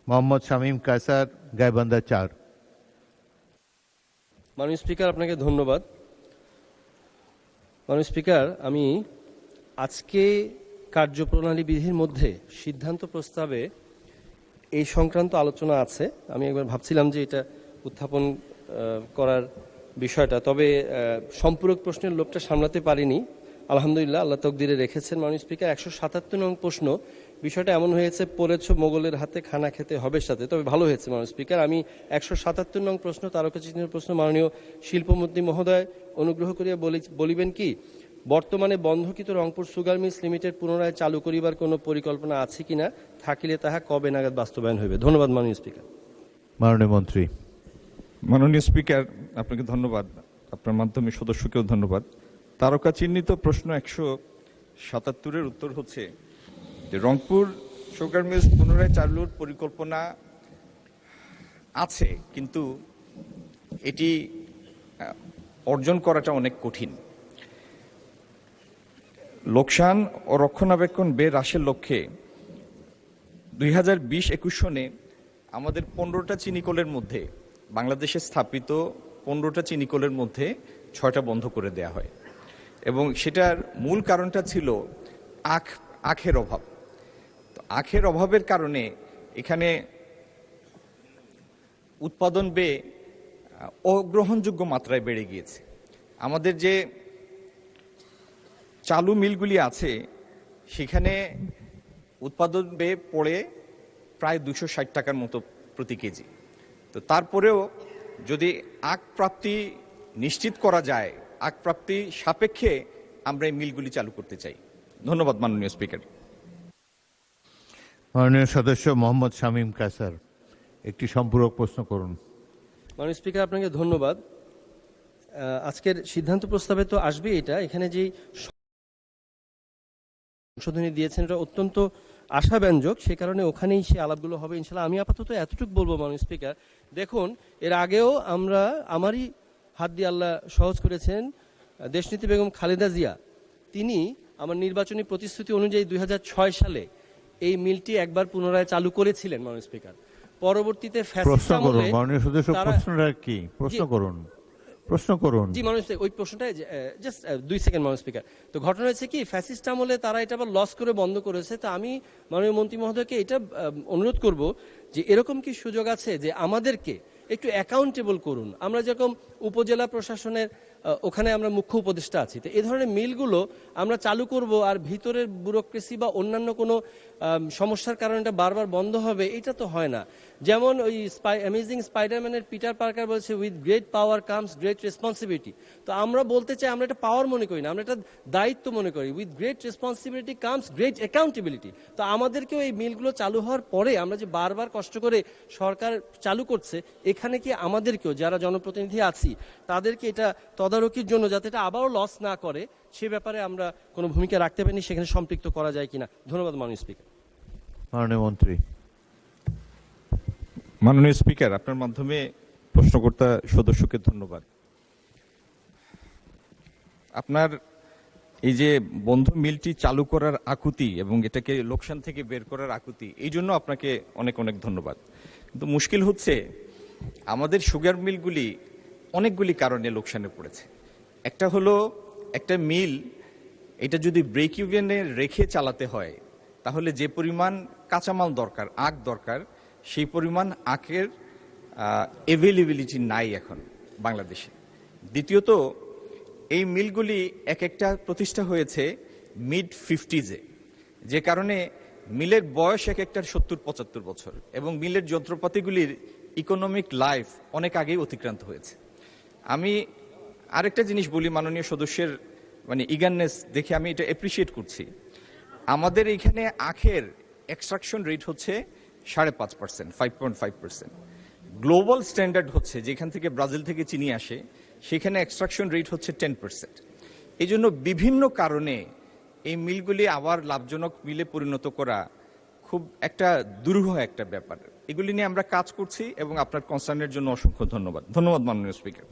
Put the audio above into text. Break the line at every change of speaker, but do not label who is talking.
মোহাম্মদ শামীম কায়সার, গাইবান্ধা 4।
মাননীয় স্পিকার, আপনাকে ধন্যবাদ। মাননীয় স্পিকার, আমি আজকে কার্যপ্রণালী বিধির মধ্যে সিদ্ধান্ত প্রস্তাবে এই সংক্রান্ত আলোচনা আছে। আমি একবার ভাবছিলাম যে এটা উত্থাপন করার বিষয়টা, তবে সম্পূরক প্রশ্নের লোভটা সামলাতে পারিনি। আলহামদুলিল্লাহ, আল্লাহ তকদিরে রেখেছেন। মাননীয় স্পিকার, 177 নং প্রশ্ন, বিষয়টা এমন হয়েছে পড়েছ মোগলের হাতে খানা খেতে হবে সাথে, তবে ভালো হয়েছে মাননীয় স্পিকার। আমি 177 নং প্রশ্ন, তারকাচিহ্নের প্রশ্ন, মাননীয় শিল্পমন্ত্রী মহোদয় অনুগ্রহ করিয়া বলিবেন কি বর্তমানে বন্ধকিত রংপুর সুগার মিলস লিমিটেড পুনরায় চালু করিবার কোনো পরিকল্পনা আছে কিনা, থাকিলে তাহা কবে নাগাদ বাস্তবায়ন হইবে? ধন্যবাদ মাননীয় স্পিকার।
মাননীয় মন্ত্রী।
মাননীয় স্পিকার, আপনাকে ধন্যবাদ। আপনার মাধ্যমে সদস্যকেও ধন্যবাদ। তারকা চিহ্নিত প্রশ্ন 177-এর উত্তর হচ্ছে যে রংপুর সুগার মিলস পুনরায় চালুর পরিকল্পনা আছে, কিন্তু এটি অর্জন করাটা অনেক কঠিন। লোকসান ও রক্ষণাবেক্ষণ ব্যয় হ্রাসের লক্ষ্যে 2020-21 সনে আমাদের 15টা চিনিকলের মধ্যে, বাংলাদেশে স্থাপিত 15টা চিনিকলের মধ্যে 6টা বন্ধ করে দেয়া হয়, এবং সেটার মূল কারণটা ছিল আখের অভাব। তো আখের অভাবের কারণে এখানে উৎপাদন ব্যয় অগ্রহণযোগ্য মাত্রায় বেড়ে গিয়েছে। আমাদের যে চালু মিলগুলি আছে সেখানে উৎপাদন ব্যয় পড়ে প্রায় 260 টাকার মতো প্রতি কেজি। তো তারপরেও যদি আখ প্রাপ্তি নিশ্চিত করা যায়, আখ প্রাপ্তি সাপেক্ষে আমরা এই মিলগুলি চালু করতে চাই। ধন্যবাদ মাননীয় স্পিকার।
মাননীয় সদস্য মোহাম্মদ শামীম কায়সার, একটি সম্পূরক প্রশ্ন করুন।
মাননীয় স্পিকার, আপনাকে ধন্যবাদ। আজকের সিদ্ধান্ত প্রস্তাবে তো আসবে এটা, এখানে যে সংশোধনী দিয়েছেন এটা অত্যন্ত আশাব্যঞ্জক, সে কারণে ওখানেই সে আলাপগুলো হবে ইনশাল্লাহ। আমি আপাতত এতটুকু বলবো মাননীয় স্পিকার, দেখুন এর আগেও আমারই হাত দিয়ে আল্লাহ সহজ করেছেন দেশনীতি বেগম খালেদা জিয়া, তিনি আমার নির্বাচনী প্রতিশ্রুতি অনুযায়ী 2006 সালে এই মিলটি একবার পুনরায় চালু করেছিলেন মাননীয় স্পিকার। পরবর্তীতে
প্রশ্ন করুন মাননীয় সদস্য, প্রশ্নটা কি? প্রশ্ন করুন।
জি মাননীয় স্পিকার, ওই প্রশ্নটা জাস্ট 2 সেকেন্ড মাননীয় স্পিকার। তো ঘটনা হয়েছে কি, ফ্যাসিস্ট আমলে তারা এটা আবার লস করে বন্ধ করেছে। তো আমি মাননীয় মন্ত্রী মহোদয়কে এটা অনুরোধ করব যে এরকম কি সুযোগ আছে যে আমাদেরকে একটু অ্যাকাউন্টেবল করুন। আমরা যেরকম উপজেলা প্রশাসনের ওখানে আমরা মুখ্য উপদেষ্টা আছি, তো এই ধরনের মিলগুলো আমরা চালু করব আর ভিতরের ব্যুরোক্রেসি বা অন্যান্য কোনো সমস্যার কারণে এটা বারবার বন্ধ হবে, এটা তো হয় না। যেমন ওই অ্যামেজিং স্পাইডারম্যানের পিটার পার্কার বলছে, with great power comes great responsibility. তো আমরা বলতে চাই, আমরা এটা পাওয়ার মনে করি না, আমরা এটা দায়িত্ব মনে করি। With great responsibility comes great accountability. তো আমাদেরকেও এই মিলগুলো চালু হওয়ার পরে আমরা যে বারবার কষ্ট করে সরকার চালু করছে, এখানে কি আমাদেরকেও যারা জনপ্রতিনিধি আছি তাদেরকে এটা তদারকির জন্য যাতে এটা আবারও লস না করে সে ব্যাপারে আমরা কোনো ভূমিকা রাখতে পারিনি, সেখানে সম্পৃক্ত করা যায় কিনা। ধন্যবাদ মাননীয় স্পিকার।
মাননীয় মন্ত্রী।
মাননীয় স্পিকার, আপনার মাধ্যমে প্রশ্নকর্তা সদস্যকে ধন্যবাদ। আপনার এই যে বন্ধ মিলটি চালু করার আকুতি এবং এটাকে লোকসান থেকে বের করার আকুতি, এই জন্য আপনাকে অনেক অনেক ধন্যবাদ। কিন্তু মুশকিল হচ্ছে আমাদের সুগার মিলগুলি অনেকগুলি কারণে লোকসানে পড়েছে। একটা হলো, একটা মিল এটা যদি ব্রেক ইভেনে রেখে চালাতে হয় তাহলে যে পরিমাণ কাঁচামাল দরকার, আখ দরকার, সেই পরিমাণ আখের অ্যাভেলেবিলিটি নাই এখন বাংলাদেশে। দ্বিতীয়ত, এই মিলগুলি এক একটা প্রতিষ্ঠা হয়েছে মিড 50s-এ, যে কারণে মিলের বয়স এক একটার 70-75 বছর, এবং মিলের যন্ত্রপাতিগুলির ইকোনমিক লাইফ অনেক আগেই অতিক্রান্ত হয়েছে। আমি আরেকটা জিনিস বলি, মাননীয় সদস্যের ইগারনেস দেখে আমি এটা অ্যাপ্রিসিয়েট করছি। আমাদের এখানে আখের এক্সট্রাকশন রেট হচ্ছে 5.5%, 5.5%। গ্লোবাল স্ট্যান্ডার্ড হচ্ছে, যেখান থেকে ব্রাজিল থেকে চিনি আসে, সেখানে এক্সট্রাকশন রেট হচ্ছে 10%। এই জন্য বিভিন্ন কারণে এই মিলগুলি আবার লাভজনক মিলে পরিণত করা খুব একটা দুরূহ একটা ব্যাপার। এগুলি নিয়ে আমরা কাজ করছি এবং আপনার কনসার্নের জন্য অসংখ্য ধন্যবাদ। ধন্যবাদ মাননীয় স্পিকার।